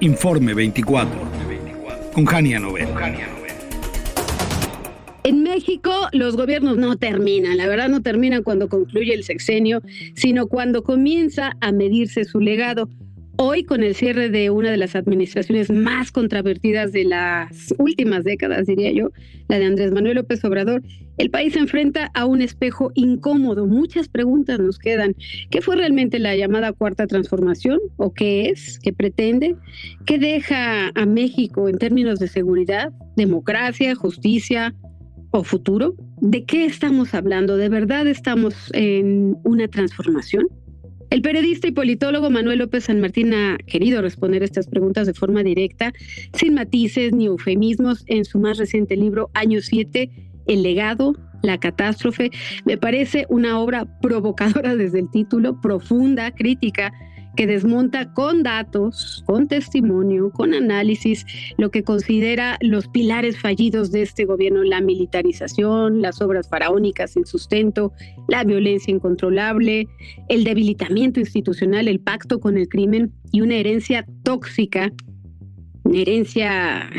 Informe 24, con Jania Novel. En México los gobiernos no terminan, la verdad no terminan cuando concluye el sexenio, sino cuando comienza a medirse su legado. Hoy, con el cierre de una de las administraciones más controvertidas de las últimas décadas, diría yo, la de Andrés Manuel López Obrador, el país se enfrenta a un espejo incómodo. Muchas preguntas nos quedan. ¿Qué fue realmente la llamada Cuarta Transformación? ¿O qué es? ¿Qué pretende? ¿Qué deja a México en términos de seguridad, democracia, justicia o futuro? ¿De qué estamos hablando? ¿De verdad estamos en una transformación? El periodista y politólogo Manuel López San Martín ha querido responder estas preguntas de forma directa, sin matices ni eufemismos, en su más reciente libro, Año 7, El legado, la catástrofe. Me parece una obra provocadora desde el título, profunda, crítica, que desmonta con datos, con testimonio, con análisis, lo que considera los pilares fallidos de este gobierno: la militarización, las obras faraónicas sin sustento, la violencia incontrolable, el debilitamiento institucional, el pacto con el crimen y una herencia tóxica, una herencia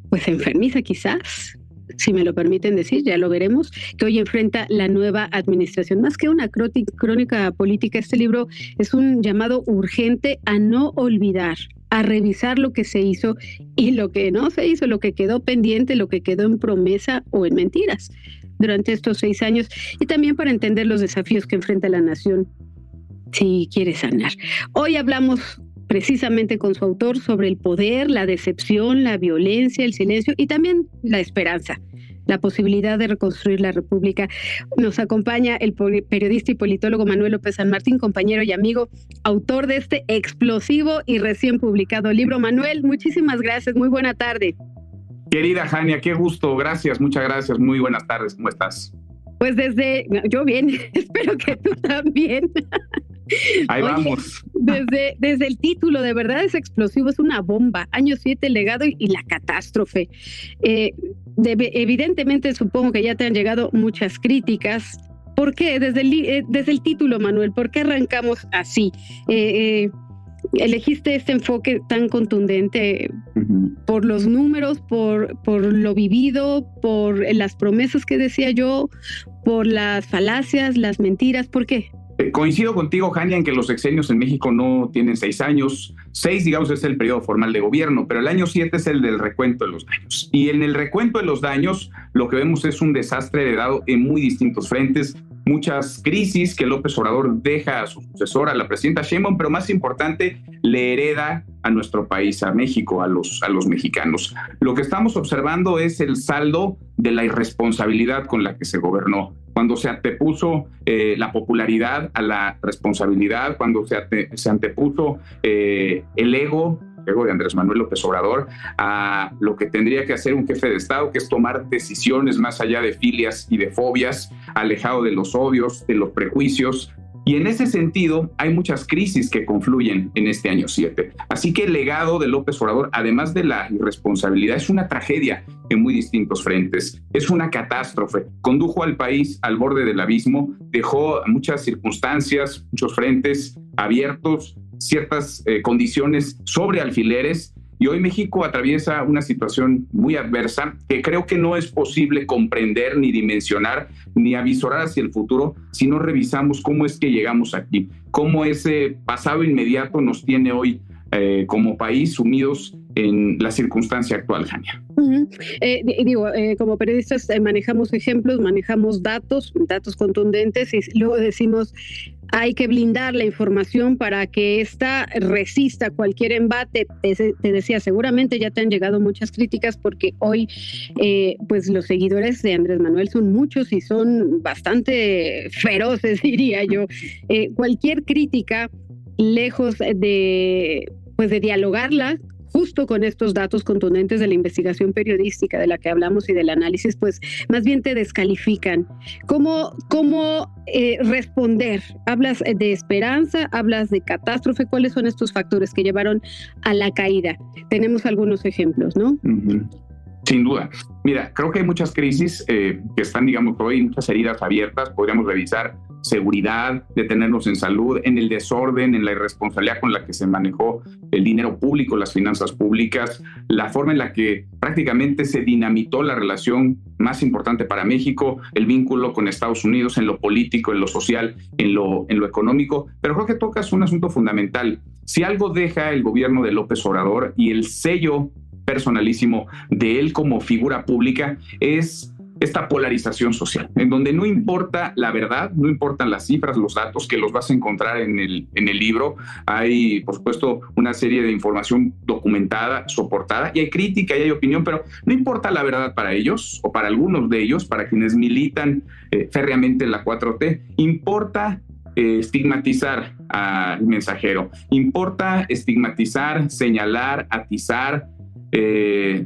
pues enfermiza quizás, si me lo permiten decir, ya lo veremos, que hoy enfrenta la nueva administración. Más que una crónica política, este libro es un llamado urgente a no olvidar, a revisar lo que se hizo y lo que no se hizo, lo que quedó pendiente, lo que quedó en promesa o en mentiras durante estos 6 años, y también para entender los desafíos que enfrenta la nación si quiere sanar. Hoy hablamos precisamente con su autor sobre el poder, la decepción, la violencia, el silencio y también la esperanza, la posibilidad de reconstruir la República. Nos acompaña el periodista y politólogo Manuel López San Martín, compañero y amigo, autor de este explosivo y recién publicado libro. Manuel, muchísimas gracias, muy buena tarde. Querida Jania, qué gusto, gracias, muchas gracias, muy buenas tardes, ¿cómo estás? Pues yo bien, espero que tú también. Ahí Oye, vamos. Desde el título, de verdad es explosivo, es una bomba. Año 7, el legado y la catástrofe. Evidentemente, supongo que ya te han llegado muchas críticas. ¿Por qué? Desde el título, Manuel, ¿por qué arrancamos así? Elegiste este enfoque tan contundente por los números, por lo vivido, por las promesas que decía yo, por las falacias, las mentiras. ¿Por qué? Coincido contigo, Jania, en que los sexenios en México no tienen 6 años. 6, digamos, es el periodo formal de gobierno, pero el año 7 es el del recuento de los daños. Y en el recuento de los daños, lo que vemos es un desastre heredado en muy distintos frentes, muchas crisis que López Obrador deja a su sucesora, la presidenta Sheinbaum, pero más importante, le hereda a nuestro país, a México, a los mexicanos. Lo que estamos observando es el saldo de la irresponsabilidad con la que se gobernó. Cuando se antepuso la popularidad a la responsabilidad, cuando se antepuso el ego de Andrés Manuel López Obrador a lo que tendría que hacer un jefe de Estado, que es tomar decisiones más allá de filias y de fobias, alejado de los odios, de los prejuicios. Y en ese sentido, hay muchas crisis que confluyen en este año 7. Así que el legado de López Obrador, además de la irresponsabilidad, es una tragedia en muy distintos frentes. Es una catástrofe. Condujo al país al borde del abismo, dejó muchas circunstancias, muchos frentes abiertos, ciertas condiciones sobre alfileres. Y hoy México atraviesa una situación muy adversa que creo que no es posible comprender, ni dimensionar, ni avisorar hacia el futuro si no revisamos cómo es que llegamos aquí, cómo ese pasado inmediato nos tiene hoy como país sumidos en la circunstancia actual, Jania. Como periodistas manejamos ejemplos, manejamos datos contundentes y luego decimos hay que blindar la información para que ésta resista cualquier embate. Te decía, seguramente ya te han llegado muchas críticas porque hoy pues los seguidores de Andrés Manuel son muchos y son bastante feroces, diría yo. Cualquier crítica, lejos de dialogarla justo con estos datos contundentes de la investigación periodística de la que hablamos y del análisis, pues más bien te descalifican. ¿Cómo responder? ¿Hablas de esperanza? ¿Hablas de catástrofe? ¿Cuáles son estos factores que llevaron a la caída? Tenemos algunos ejemplos, ¿no? Sin duda. Mira, creo que hay muchas crisis que están, digamos, hoy muchas heridas abiertas. Podríamos revisar seguridad, de tenernos en salud, en el desorden, en la irresponsabilidad con la que se manejó el dinero público, las finanzas públicas, la forma en la que prácticamente se dinamitó la relación más importante para México, el vínculo con Estados Unidos en lo político, en lo social, en lo económico. Pero creo que tocas un asunto fundamental. Si algo deja el gobierno de López Obrador y el sello personalísimo de él como figura pública es esta polarización social, en donde no importa la verdad, no importan las cifras, los datos, que los vas a encontrar en el libro. Hay, por supuesto, una serie de información documentada, soportada, y hay crítica y hay opinión, pero no importa la verdad para ellos, o para algunos de ellos, para quienes militan férreamente en la 4T, importa estigmatizar al mensajero, importa estigmatizar, señalar, atizar,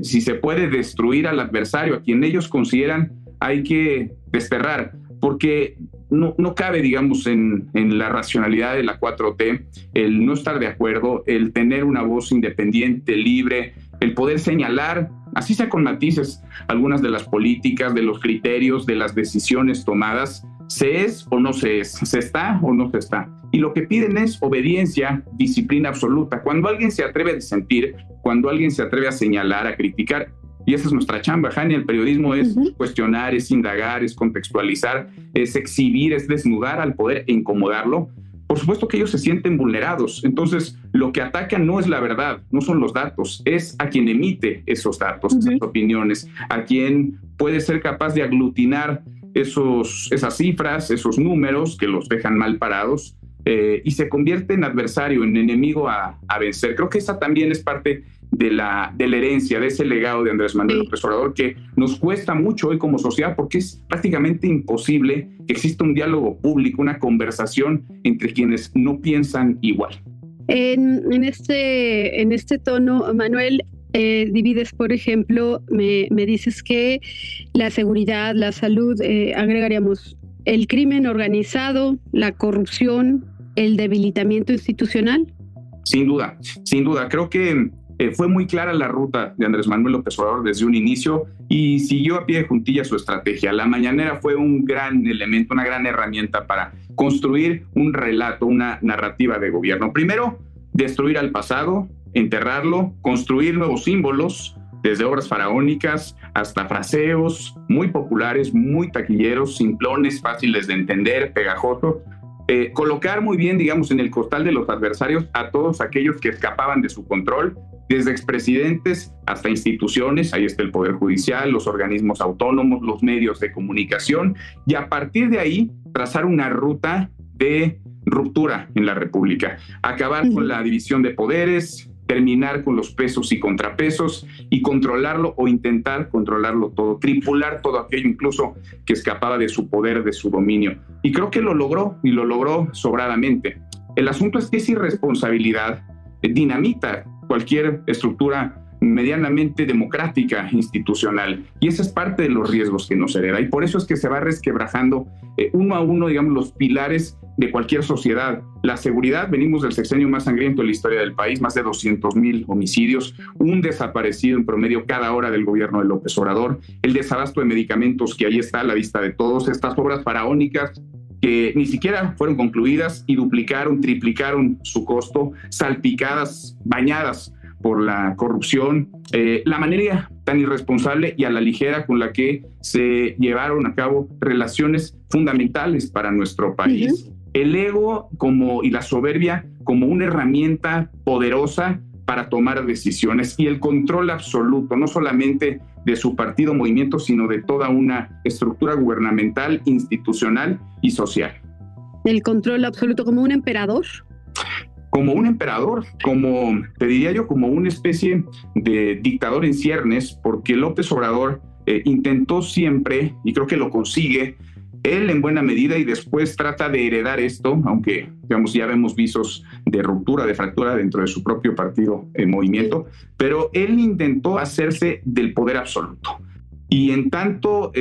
si se puede destruir al adversario, a quien ellos consideran hay que desterrar, porque no cabe, digamos, en la racionalidad de la 4T el no estar de acuerdo, el tener una voz independiente, libre, el poder señalar, así sea con matices, algunas de las políticas, de los criterios, de las decisiones tomadas. ¿Se es o no se es? ¿Se está o no se está? Y lo que piden es obediencia, disciplina absoluta. Cuando alguien se atreve a disentir, cuando alguien se atreve a señalar, a criticar, y esa es nuestra chamba, Jania, el periodismo es cuestionar, es indagar, es contextualizar, es exhibir, es desnudar al poder e incomodarlo. Por supuesto que ellos se sienten vulnerados. Entonces, lo que atacan no es la verdad, no son los datos, es a quien emite esos datos, esas opiniones, a quien puede ser capaz de aglutinar esas cifras, esos números que los dejan mal parados, y se convierte en adversario, en enemigo a vencer. Creo que esa también es parte de la herencia, de ese legado de Andrés Manuel López Obrador, que nos cuesta mucho hoy como sociedad, porque es prácticamente imposible que exista un diálogo público, una conversación entre quienes no piensan igual. En este tono, Manuel, divides, por ejemplo, me dices que la seguridad, la salud, agregaríamos el crimen organizado, la corrupción, el debilitamiento institucional. Sin duda. Creo que fue muy clara la ruta de Andrés Manuel López Obrador desde un inicio y siguió a pie de juntilla su estrategia. La mañanera fue un gran elemento, una gran herramienta para construir un relato, una narrativa de gobierno. Primero, destruir al pasado, enterrarlo, construir nuevos símbolos, desde obras faraónicas hasta fraseos muy populares, muy taquilleros, simplones, fáciles de entender, pegajosos. Colocar muy bien, digamos, en el costal de los adversarios a todos aquellos que escapaban de su control, desde expresidentes hasta instituciones. Ahí está el Poder Judicial, los organismos autónomos, los medios de comunicación, y a partir de ahí trazar una ruta de ruptura en la República, acabar con la división de poderes, terminar con los pesos y contrapesos y controlarlo o intentar controlarlo todo, tripular todo aquello incluso que escapaba de su poder, de su dominio. Y creo que lo logró, y lo logró sobradamente. El asunto es que esa irresponsabilidad dinamita cualquier estructura medianamente democrática, institucional, y esa es parte de los riesgos que nos hereda, y por eso es que se va resquebrajando uno a uno, digamos, los pilares de cualquier sociedad. La seguridad, venimos del sexenio más sangriento de la historia del país, más de 200,000 homicidios, un desaparecido en promedio cada hora del gobierno de López Obrador, el desabasto de medicamentos que ahí está a la vista de todos, estas obras faraónicas que ni siquiera fueron concluidas y duplicaron, triplicaron su costo, salpicadas, bañadas por la corrupción, la manera tan irresponsable y a la ligera con la que se llevaron a cabo relaciones fundamentales para nuestro país. El ego y la soberbia como una herramienta poderosa para tomar decisiones, y el control absoluto, no solamente de su partido movimiento, sino de toda una estructura gubernamental, institucional y social. El control absoluto como un emperador. Como un emperador, como, te diría yo, como una especie de dictador en ciernes, porque López Obrador intentó siempre, y creo que lo consigue, él en buena medida, y después trata de heredar esto, aunque digamos ya vemos visos de ruptura, de fractura dentro de su propio partido en movimiento, pero él intentó hacerse del poder absoluto. Y en tanto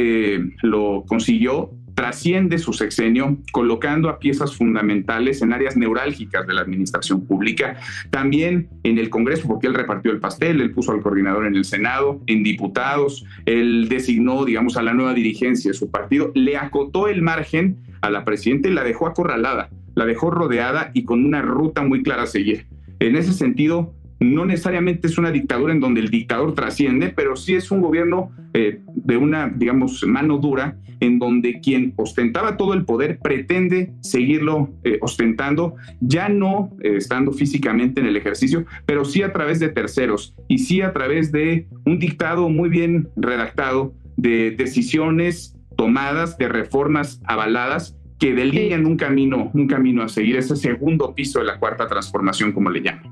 lo consiguió, trasciende su sexenio colocando a piezas fundamentales en áreas neurálgicas de la administración pública, también en el Congreso, porque él repartió el pastel, él puso al coordinador en el Senado, en diputados, él designó, digamos, a la nueva dirigencia de su partido, le acotó el margen a la presidenta y la dejó acorralada, la dejó rodeada y con una ruta muy clara a seguir. En ese sentido, no necesariamente es una dictadura en donde el dictador trasciende, pero sí es un gobierno de una, digamos, mano dura, en donde quien ostentaba todo el poder pretende seguirlo ostentando, ya no estando físicamente en el ejercicio, pero sí a través de terceros y sí a través de un dictado muy bien redactado de decisiones tomadas, de reformas avaladas que delinean un camino a seguir, ese segundo piso de la cuarta transformación, como le llaman.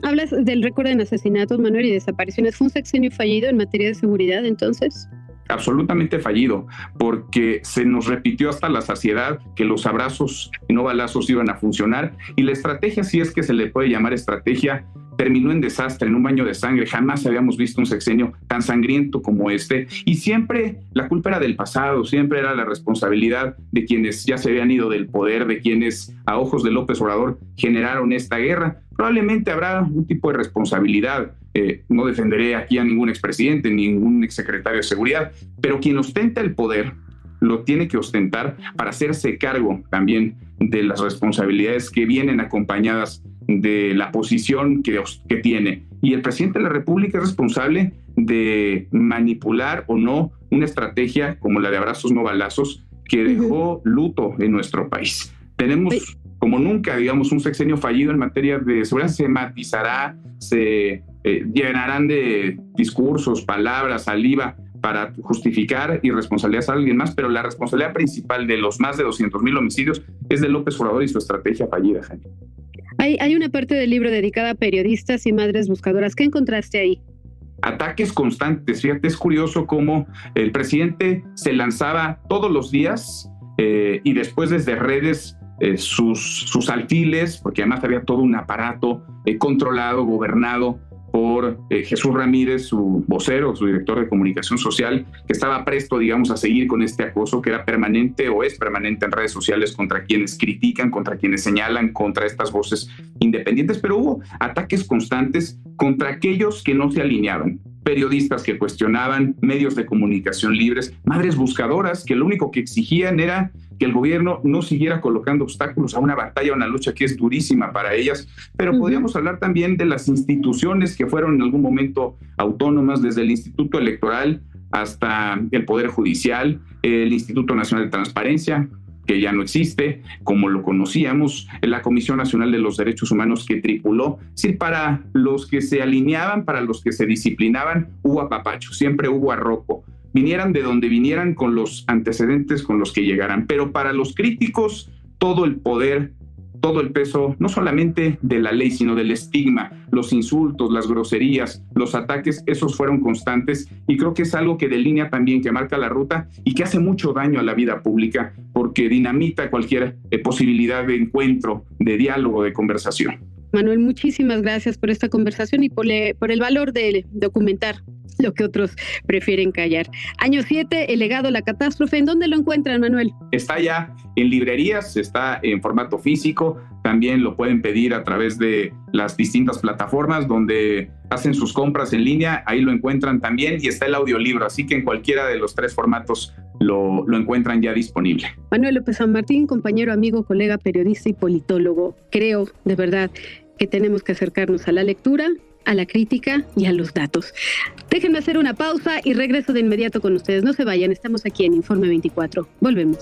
Hablas del récord en asesinatos, Manuel, y desapariciones. ¿Fue un sexenio fallido en materia de seguridad entonces? Absolutamente fallido, porque se nos repitió hasta la saciedad que los abrazos y no balazos iban a funcionar, y la estrategia, si es que se le puede llamar estrategia, terminó en desastre, en un baño de sangre. Jamás habíamos visto un sexenio tan sangriento como este, y siempre la culpa era del pasado, siempre era la responsabilidad de quienes ya se habían ido del poder, de quienes a ojos de López Obrador generaron esta guerra. Probablemente habrá un tipo de responsabilidad. No defenderé aquí a ningún expresidente, ningún exsecretario de seguridad, pero quien ostenta el poder lo tiene que ostentar para hacerse cargo también de las responsabilidades que vienen acompañadas de la posición que tiene. Y el presidente de la República es responsable de manipular o no una estrategia como la de abrazos no balazos que dejó luto en nuestro país. Tenemos como nunca, digamos, un sexenio fallido en materia de seguridad. Se matizará, se llenarán de discursos, palabras, saliva para justificar irresponsabilidades a alguien más, pero la responsabilidad principal de los más de 200,000 homicidios es de López Obrador y su estrategia fallida, Jaime. Hay una parte del libro dedicada a periodistas y madres buscadoras. ¿Qué encontraste ahí? Ataques constantes. Fíjate, es curioso cómo el presidente se lanzaba todos los días y después desde redes sus alfiles, porque además había todo un aparato controlado, gobernado por Jesús Ramírez, su vocero, su director de comunicación social, que estaba presto, digamos, a seguir con este acoso que era permanente o es permanente en redes sociales contra quienes critican, contra quienes señalan, contra estas voces independientes, pero hubo ataques constantes contra aquellos que no se alineaban. Periodistas que cuestionaban, medios de comunicación libres, madres buscadoras que lo único que exigían era que el gobierno no siguiera colocando obstáculos a una batalla, a una lucha que es durísima para ellas. Pero podríamos hablar también de las instituciones que fueron en algún momento autónomas, desde el Instituto Electoral hasta el Poder Judicial, el Instituto Nacional de Transparencia, que ya no existe, como lo conocíamos, la Comisión Nacional de los Derechos Humanos que tripuló. Sí, para los que se alineaban, para los que se disciplinaban, hubo apapacho, siempre hubo arropo. Vinieran de donde vinieran con los antecedentes con los que llegaran. Pero para los críticos, todo el poder, todo el peso, no solamente de la ley, sino del estigma, los insultos, las groserías, los ataques, esos fueron constantes, y creo que es algo que delinea también, que marca la ruta y que hace mucho daño a la vida pública, porque dinamita cualquier posibilidad de encuentro, de diálogo, de conversación. Manuel, muchísimas gracias por esta conversación y por el valor de documentar lo que otros prefieren callar. Año 7, El legado, la catástrofe. ¿En dónde lo encuentran, Manuel? Está ya en librerías, está en formato físico, también lo pueden pedir a través de las distintas plataformas donde hacen sus compras en línea, ahí lo encuentran también, y está el audiolibro, así que en cualquiera de los 3 formatos lo encuentran ya disponible. Manuel López San Martín, compañero, amigo, colega, periodista y politólogo. Creo, de verdad, que tenemos que acercarnos a la lectura, a la crítica y a los datos. Déjenme hacer una pausa y regreso de inmediato con ustedes. No se vayan, estamos aquí en Informe 24. Volvemos.